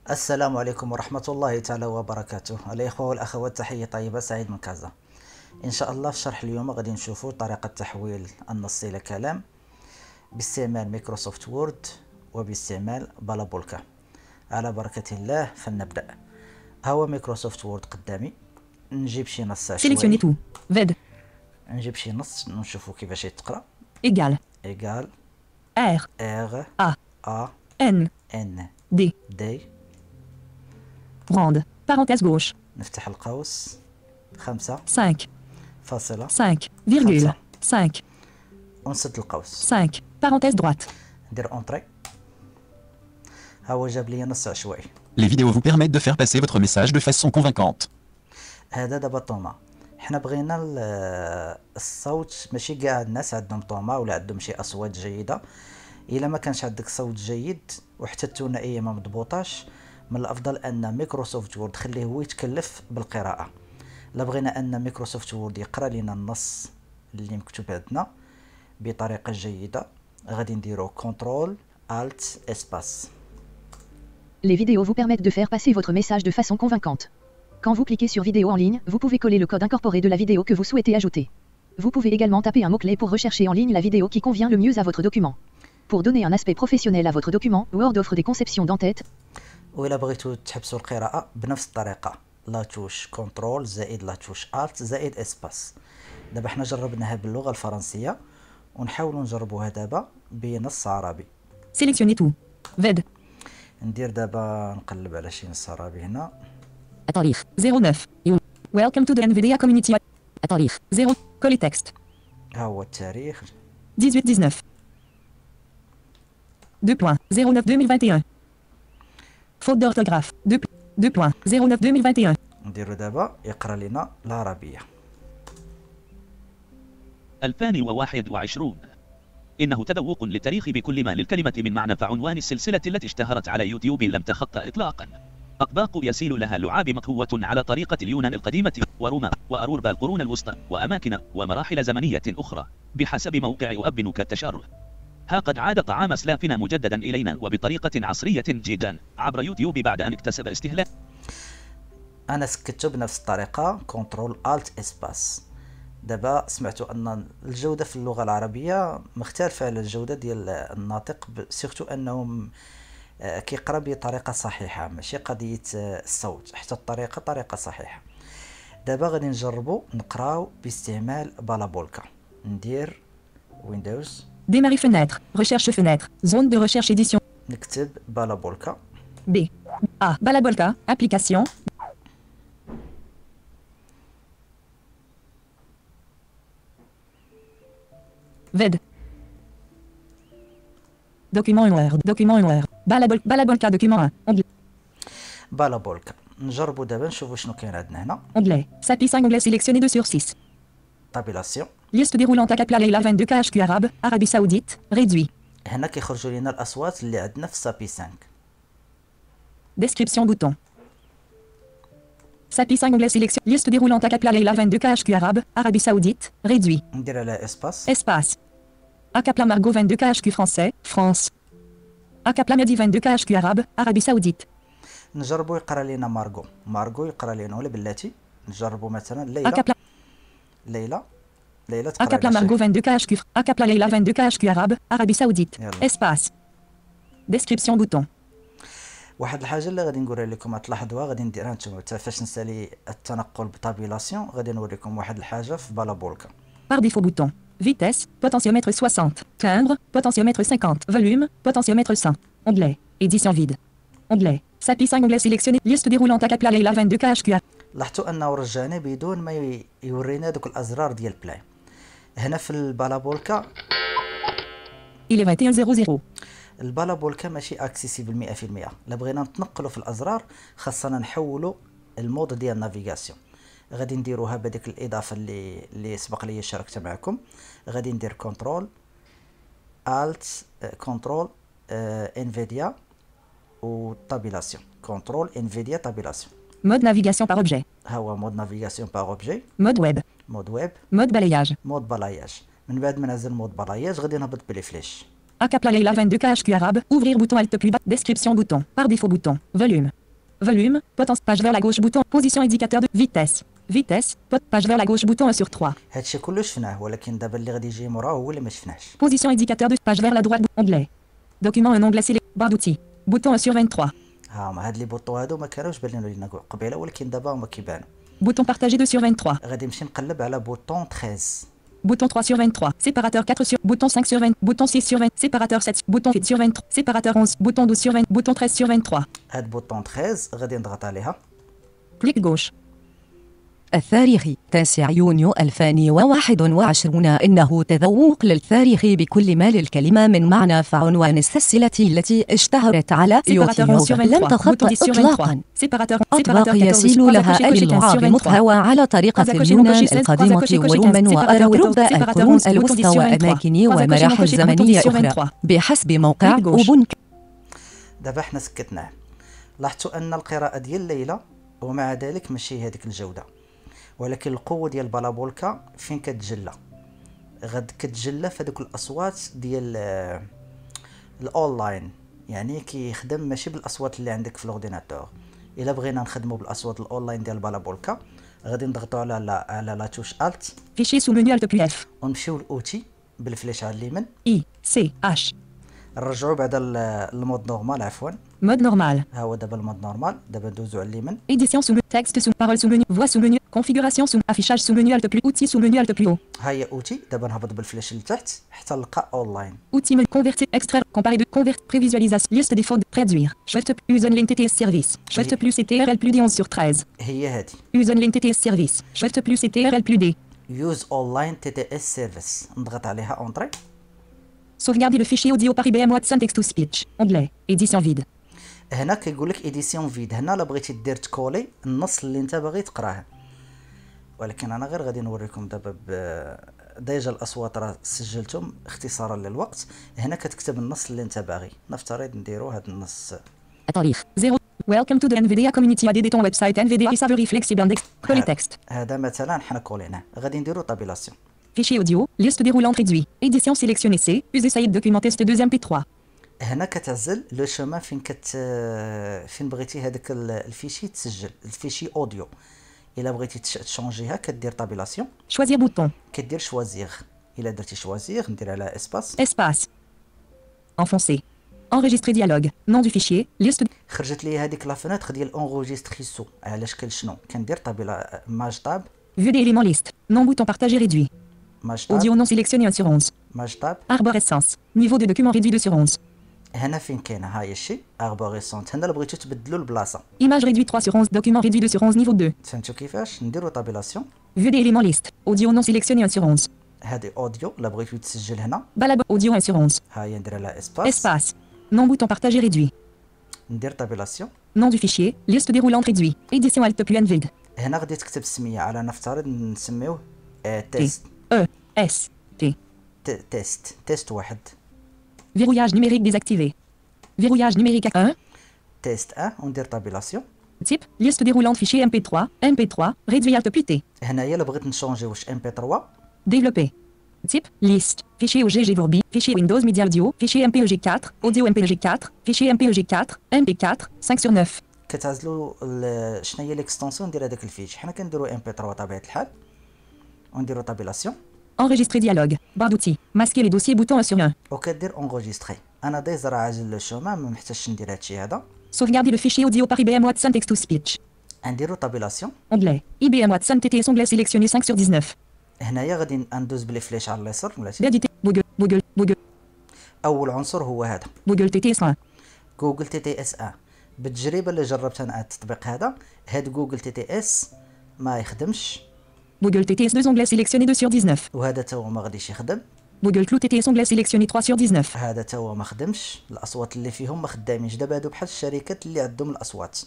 السلام عليكم ورحمة الله تعالى وبركاته. الإخوة والأخوات، تحية طيبة، سعيد من كازا. إن شاء الله في الشرح اليوم غادي نشوفوا طريقة تحويل النص إلى كلام باستعمال مايكروسوفت وورد وباستعمال بالابولكا. على بركة الله فلنبدأ. هو مايكروسوفت وورد قدامي، نجيب شي نص عشوائي، نجيب شي نص نشوفوا كيفاش يتقرا. égal R A N D rand parenthèse gauche نفتح القوس 5 فاصلة 5,5 ونسد القوس 5 parenthèse droite. ندير اونطري. ها هو جاب لي نص عشوائي. Les vidéos vous permettent de faire passer votre message de façon convaincante. هذا دابا طوما. حنا بغينا الصوت، ماشي كاع الناس عندهم طوما ولا عندهم شي اصوات جيده. الا ما كانش عندك صوت جيد وحتى الثنائيه ما مضبوطاش، من الافضل ان مايكروسوفت وورد خليه هو يتكلف بالقراءه. لا بغينا ان مايكروسوفت وورد يقرا لنا النص اللي مكتوب عندنا بطريقه جيده، غادي نديرو كنترول الت اسباس. Les vidéos vous permettent de faire passer votre message de façon convaincante. Quand vous cliquez sur vidéo en ligne, vous pouvez coller le code incorporé de la vidéo que vous souhaitez ajouter. Vous pouvez également taper un mot-clé pour rechercher en ligne la vidéo qui convient le mieux à votre document. Pour donner un aspect professionnel à votre document, Word offre des conceptions d'en-tête. وإلا بغيتو تحبسوا القراءة بنفس الطريقة، لا توش كنترول زائد لا توش الت زائد اسباس. دابا حنا جربناها باللغة الفرنسية ونحاولوا نجربوها دابا بنص عربي. Sélectionnez tout. VED. ندير دابا نقلب على شي نص عربي هنا. التاريخ 09. Welcome to the NVIDIA community. التاريخ 0. Coller texte. ها هو التاريخ 18-19. 2.09-2021. Faute d'orthographe. 2.09-2021. نديرو دابا يقرا لنا العربية. 2021. إنه تذوق للتاريخ بكل ما للكلمة من معنى، فعنوان السلسلة التي اشتهرت على يوتيوب لم تخطى إطلاقا. أطباق يسيل لها لعاب مكهوة على طريقة اليونان القديمة وروما وأروروبا القرون الوسطى وأماكن ومراحل زمنية أخرى بحسب موقع أبنك التشرف. ها قد عاد طعام أسلافنا مجددا إلينا وبطريقة عصرية جدا عبر يوتيوب بعد أن اكتسب استهلاك. أنا سكتو بنفس الطريقة كنترول الت اسباس. دابا سمعتوا ان الجوده في اللغه العربيه مختلفه على الجوده ديال الناطق، سيرتو انهم كيقرا بطريقه صحيحه، ماشي قضيه الصوت، حتى الطريقه طريقه صحيحه. دابا غادي نجربوا نقراو باستعمال بالابولكا. ندير ويندوز، Démarrer fenêtre. Recherche fenêtre. Zone de recherche édition. نكتب بالابولكا. B. A. Balabolka. Application. VED. Document Word. Document Word. Balabolka document 1. Onglet. بالابولكا. نجربوا دابا نشوفوا شنو كاين عندنا هنا. Onglet. SAPI 5 onglet sélectionné 2 sur 6. طابيلاسيون. Liste déroulante ACAPLA Leila 22 KHQ arabe, Arabie Saoudite, réduit. هنا كيخرجوا لنا الاصوات اللي عندنا في سابي 5. Description bouton. SAPI 5 onglet sélection. Liste déroulante ACAPLA Leila 22 KHQ arabe, Arabie Saoudite, réduit. ندير على اسباس. Espace. ACAPLA Margot 22 KHQ français, France. ACAPLA Mehdi 22 KHQ arabe, Arabie Saoudite. نجربوا يقرا لنا مارغو يقرا لنا ولا بلاتي. نجربوا مثلا ليلى. ACAPLA ليلى تقرا ACAPLA Margot 22 KHQ. ACAPLA Leila 22 KHQ arabe, Arabie Saoudite. يلا. Espace. Description bouton. واحد الحاجه اللي غادي نقولها لكم تلاحظوها، غادي نديرها نتوما حتى فاش نسالي التنقل بطابيلاسيون. غادي نوريكم واحد الحاجه في بالابولكا. Par défaut bouton. Vitesse, potentiomètre 60. Timbre, potentiomètre 50. Volume, potentiomètre 100. Onglet. Édition vide. Onglet. SAPI 5 onglet sélectionné. Liste déroulante ACAPLA Leila 22 KHQ. لاحظتوا انه رجعنا بدون ما يورينا دوك الازرار ديال بلاي. هنا في البالابولكا Il est 21:00. البالابولكا ماشي اكسيسيبل 100%. لا بغينا نتنقلوا في الازرار خاصنا نحولوا المود ديال النافيغاسيون. غادي نديروها بهذيك الاضافه اللي سبق لي شاركت معكم. غادي ندير كنترول الت كنترول انفيديا وطابيلاسيون. كنترول انفيديا طابيلاسيون. Mode navigation par objet. ها هو مود نافيغاسيون باغ اوبجي. Mode web. مود ويب. Mode balayage. مود بالاياج. من بعد ما نزل مود بالاياج غادي نهبط بلي فليش. ACAPLA Leila 22 KHQ arabe. Ouvrir bouton Alt plus bas. Description bouton. Par défaut bouton. Volume. Volume. Potence. Page vers la gauche. Bouton. Position indicateur de vitesse. Vitesse. Page vers la gauche. Bouton 1 sur 3. هادشي كله شفناه ولكن دابا اللي غادي يجي موراه هو اللي ما شفناهش. Position indicateur de page vers la droite. Onglet. Document un onglet select. Barre d'outils. Bouton 1 sur 23. ها هما هاد لي بوطو هادو ما كانوش باينين لينا قبيله ولكن دابا هما كيبانوا. Bouton partagé 2 sur 23. غادي نمشي نقلب على بوطون 13. Bouton 3 sur 23. Séparateur 4 sur. Bouton 5 sur 20. Bouton 6 sur 20. Séparateur 7. Bouton 8 sur 23. Séparateur 11. Bouton 12 sur 20. Bouton 13 sur 23. هاد بوطون 13 غادي نضغط عليها. Clic gauche. التاريخ 9 يونيو 2021. إنه تذوق للتاريخ بكل ما للكلمة من معنى، فعنوان السلسلة التي اشتهرت على يوتيوب لم تخط إطلاقا. أطباق يسيل لها اللعاب مطهوى على طريقة اليونان القديمة وروما وأوروبا القرون الوسطى وأماكن ومراحل زمنية أخرى بحسب موقع أوبونك. دابا حنا سكتناه. لاحظتوا أن القراءة ديال ليلى ومع ذلك ماشي هذيك الجودة، ولكن القوه ديال بلابولكا فين كتجلى؟ غاد كتجلى في هذوك الاصوات ديال الاونلاين، يعني كيخدم ماشي بالاصوات اللي عندك في الاورديناتور. الا بغينا نخدموا بالاصوات الاونلاين ديال بلابولكا غادي نضغطوا على لا توش الت Fichier sous menu Alt plus F. ونمشيو لاوتي بالفليش على اليمين، I C H. نرجعوا بعدا المود نورمال. عفوا Mode normal. ها هو دابا المود نورمال. دابا ندوزو على اليمين. Édition sous menu. Texte sous parole sous menu. Voix sous menu. Configuration sous affichage sous menu Alt plus. Outils sous menu Alt plus haut. ها هي اوتي. دابا نهبط بالفلاش لتحت حتى نلقى اونلاين. Outils menu. Convertir. Extraire. Comparer de. Convert. Prévisualisation. Liste des fautes. Traduire. Shift. Usen link TTS service. Shift plus CTRL plus D 11 sur 13. هي هادي Usen link TTS service. Shift plus CTRL plus D. يوز اونلاين تي تي اس سيرفيس. نضغط عليها اونطري. Sauvegarder le fichier audio par IBM Watson Text to Speech. Onglet. Édition vide. هنا كيقول لك اديسيون فيد. هنا لا بغيتي دير تكولي النص اللي انت باغي تقراه، ولكن انا غير غادي نوريكم دابا ديجا الاصوات راه سجلتهم اختصارا للوقت. هنا كتكتب النص اللي انت باغي. نفترض نديرو هذا النص. التاريخ 0. Welcome to the NVIDIA community. Add ton website NVIDIA Discovery Flexible Index. Coller texte. هذا مثلا حنا كوليناه. غادي نديرو طابيلاسيون. Fichier audio. Liste déroulante réduit. Édition sélectionnée C. User Saïd document test 2 MP3. هنا كتعزل لو شومان فين بغيتي هذاك الفيشي تسجل الفيشي اوديو. الا بغيتي تشونجيها كدير طابيلاسيون. Choisir bouton. كدير شوازيغ. الا درتي شوازيغ ندير على اسباس. Espace. Enfoncé. Enregistrer dialogue. Nom du fichier. Liste. خرجت لي هذيك لا فينيتر ديال اونغوجيستري سو. على شكل شنو؟ كندير طابيلا ماج طاب. Vue des éléments liste. Non bouton partagé réduit. ماج طاب. Audio non sélectionné 1 sur 11. ماج طاب. Arborescence. Niveau de document réduit 2 sur 11. هنا فين كاينه ها هي الشيء اربوريسونت. هنا اللي بغيتو تبدلوا البلاصه. Image réduit 3 sur 11. Document réduit 2 sur 11 niveau 2. فهمتوا كيفاش؟ نديروا طابيلاسيون. Vue des éléments liste. Audio non sélectionné 1 sur 11. هذه اوديو لا بغيتو تسجل هنا. Balab. Audio 1 sur 11. ها هي ندير على اسباس. Espace. Non bouton partagé réduit. ندير طابيلاسيون. Nom du fichier. Liste déroulante réduit. Édition Alt plus N vide. هنا غادي تكتب السميه. على نفترض نسميوه تيست. E. S. T. تيست واحد. Verrouillage numérique désactivé. Verrouillage numérique 1. تيست وندير طابيلاسيون. Type. Liste déroulante fichier MP3. MP3. Réduit Alt plus T. هنايا الا بغيت نشونجي واش ام بي 3. Développer. Type. Liste. Fichier OGG Vourbi. Fichier Windows Media Audio. Fichier MPEG4. Audio MPEG4. Fichier MPEG4. MP4. 5 sur 9. كتعزلوا شنو هي ليكستونسيون ديال هذاك الفيش. حنا كنديروا ام بي 3 طبيعه الحال ونديروا طابيلاسيون. Enregistrer dialogue. Barre d'outils. Masquer les dossiers bouton 1 sur 1. وكدير اونغوجيستري. انا دايز راه عاجل لو شومان ما محتاجش ندير هادشي هذا. Sauvegarder le fichier audio par IBM Watson Text to Speech. نديروا طابيلاسيون. Onglet. IBM Watson TTS onglet sélectionné 5 sur 19. هنايا غادي ندوز بلي فلاش على اليسار بلاتي. D'editer. Google. اول عنصر هو هذا. Google TTS 1. جوجل تي تي اس بالتجربه اللي جربت انا التطبيق هذا. هاد جوجل تي تي اس ما يخدمش. Google TTS 2 onglet sélectionné 2 sur 19. وهذا تا هو ما غاديش يخدم. Google Cloud TTS onglet sélectionné 3 sur 19. هذا تا هو ما خدمش. الاصوات اللي فيهم ما خدامينش. دابا هادو بحال الشركات اللي عندهم الاصوات.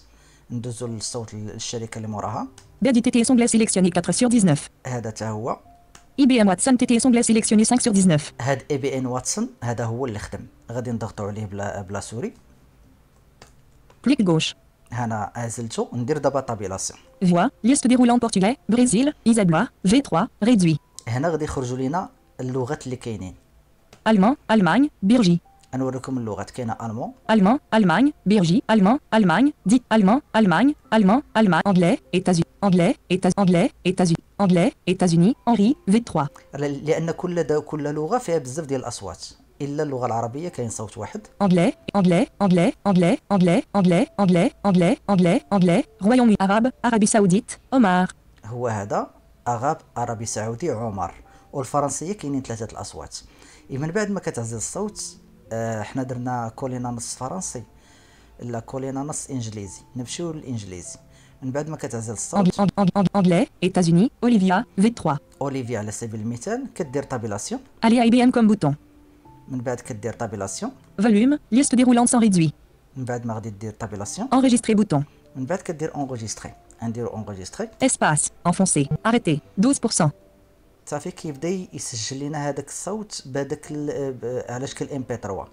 ندوزو للصوت الشركه اللي موراها. D'editer TTS onglet sélectionné 4 sur 19. هذا تا هو. IBM Watson TTS onglet sélectionné 5 sur 19. هاد اي بي ان واتسون هذا هو اللي خدم. غادي نضغطوا عليه بلا سوري. Clic gauche. هنا عزلته. ندير دابا طابيلاسيون. Voix. Liste déroulante portugais. Brésil. Isabela. V3. Réduit. هنا غادي يخرجوا لينا اللغات اللي كاينين. Allemand. Allemagne. Belgique. نوريكم اللغات. كاينه المون، allemand, Allemagne, Belgique, allemand, Allemagne, dit allemand, Allemagne, allemand, Allemagne, anglais, États-Unis, anglais, États-Unis, anglais, États-Unis, Henri, V3. لان كل لغه فيها بزاف ديال الاصوات، الا اللغه العربيه كاين صوت واحد. Anglais, anglais, anglais, anglais, anglais, anglais, anglais, anglais, anglais, anglais, Royaume-Uni arabe, Arabie Saoudite, Omar. هو هذا اغاب عربي سعودي عمر. والفرنسيه كاينين ثلاثه الاصوات. من بعد ما كتعزل الصوت حنا درنا كولينا نص فرنسي الا كولينا نص انجليزي. نمشيو للانجليزي. من بعد ما كتعزل الصوت Anglais, États-Unis, Olivia, V3. اوليفيا على سبيل المثال كدير طابيلاسيون. Aller IBM comme bouton. من بعد كدير طابيلاسيون. Volume, liste déroulante sans réduit. من بعد ما غادي دير طابيلاسيون. Enregistrer bouton. من بعد كدير انغوجيستري. نديرو انغوجيستري. Espace, enfoncé, arrêté, 12%. صافي كيبدا يسجل لنا هذاك الصوت بهذاك على شكل ام بي 3.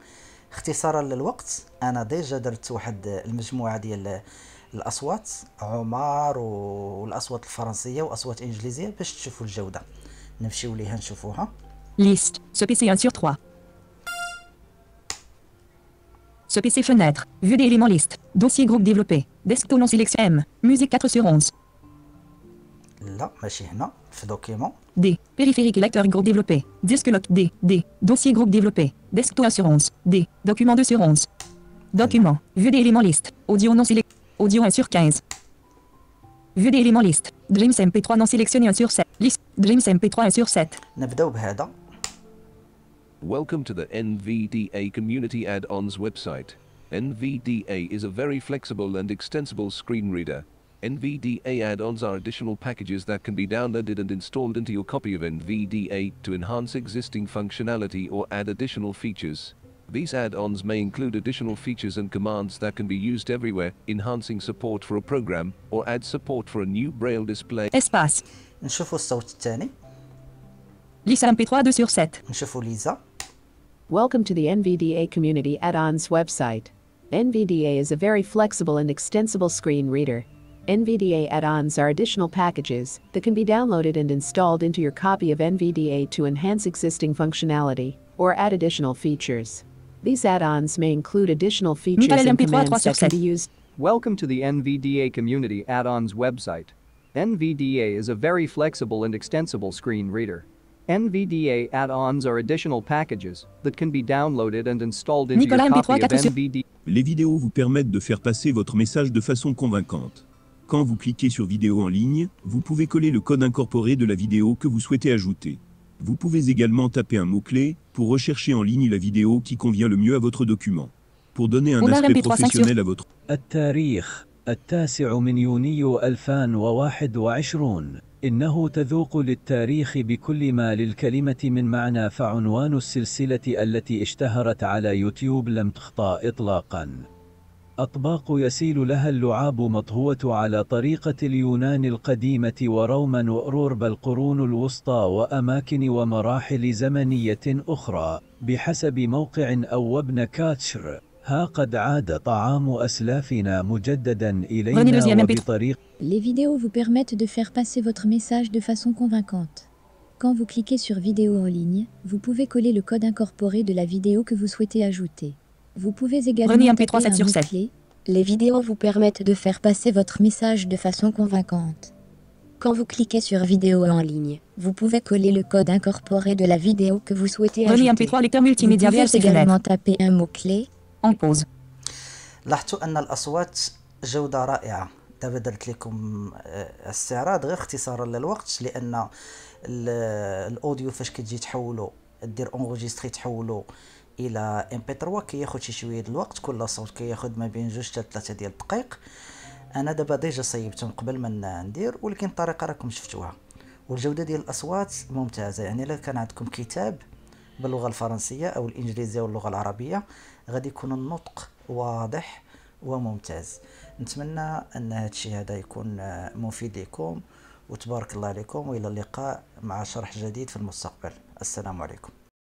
اختصارا للوقت انا ديجا درت واحد المجموعه ديال الاصوات عمر والاصوات الفرنسيه واصوات انجليزيه باش تشوفوا الجوده. نمشيو ليها نشوفوها. Liste, ce PC 1 sur 3. Ce PC fenêtre, vue des éléments liste, dossier groupe développé, desktop non sélection M, musique 4 sur 11. لا ماشي هنا في دوكيمون. D, périphérique et lecteur groupe développé, disque lock D, dossier groupe développé, desktop 1 sur 11, D, document 2 sur 11. Document, vue des éléments liste, audio non sélectionné, audio 1 sur 15. Vue des éléments liste, Dreams MP3 non sélectionné 1 sur 7, liste, Dreams MP3 1 sur 7. نبداو بهذا. Welcome to the NVDA Community Add-ons website. NVDA is a very flexible and extensible screen reader. NVDA add-ons are additional packages that can be downloaded and installed into your copy of NVDA to enhance existing functionality or add additional features. These add-ons may include additional features and commands that can be used everywhere, enhancing support for a program, or add support for a new braille display. Espace, نشوفوا الصوت الثاني. Lisa MP3 2 sur 7. نشوفوا ليزا. Welcome to the NVDA Community Add-ons website. NVDA is a very flexible and extensible screen reader. NVDA add-ons are additional packages that can be downloaded and installed into your copy of NVDA to enhance existing functionality or add additional features. These add-ons may include additional features Michael and MP3 commands 3 sur that can 7. be used. Welcome to the NVDA Community Add-ons website. NVDA is a very flexible and extensible screen reader. NVDA add-ons are additional packages that can be downloaded and installed into Nicolas your MP3 copy of 4 sur NVDA. Les vidéos vous permettent de faire passer votre message de façon convaincante. Quand vous cliquez sur vidéo en ligne, vous pouvez coller le code incorporé de la vidéo que vous souhaitez ajouter. Vous pouvez également taper un mot-clé pour rechercher en ligne la vidéo qui convient le mieux à votre document. Pour donner un Omar aspect MP3 professionnel à votre التاريخ 9 من يونيو 2021. إنه تذوق للتاريخ بكل ما للكلمة من معنى، فعنوان السلسلة التي اشتهرت على يوتيوب لم تخطأ إطلاقا. أطباق يسيل لها اللعاب مطهوة على طريقة اليونان القديمة وروما وأوروبا القرون الوسطى وأماكن ومراحل زمنية أخرى بحسب موقع أو وابن كاتشر. ها قد عاد طعام أسلافنا مجددا إلينا وبطريق. Les vidéos vous permettent de faire passer votre message de façon convaincante. Quand vous cliquez sur vidéo en ligne, vous pouvez coller le code incorporé de la vidéo que vous souhaitez ajouter. Vous pouvez également taper un mot-clé. Les vidéos vous permettent de faire passer votre message de façon convaincante. Quand vous cliquez sur vidéo en ligne, vous pouvez coller le code incorporé de la vidéo que vous souhaitez ajouter. MP3 lecteur multimédia Vous pouvez également taper un mot-clé. En pause. لاحظتوا ان الاصوات جوده رائعه. دابا درت لكم استعراض غير اختصارا للوقت، لان الاوديو فاش كتجي تحولو دير انغوجيستري تحولو الى ام بي 3 كياخذ شي شويه د الوقت. كل صوت كياخذ ما بين 2 حتى 3 ديال الدقائق. انا دابا ديجا صيبتهم قبل ما ندير، ولكن الطريقه راكم شفتوها. والجوده ديال الاصوات ممتازه. يعني الا كان عندكم كتاب باللغه الفرنسيه او الانجليزيه واللغه العربيه غادي يكون النطق واضح وممتاز. نتمنى ان هذا الشيء هذا يكون مفيد لكم، وتبارك الله عليكم، والى اللقاء مع شرح جديد في المستقبل. السلام عليكم.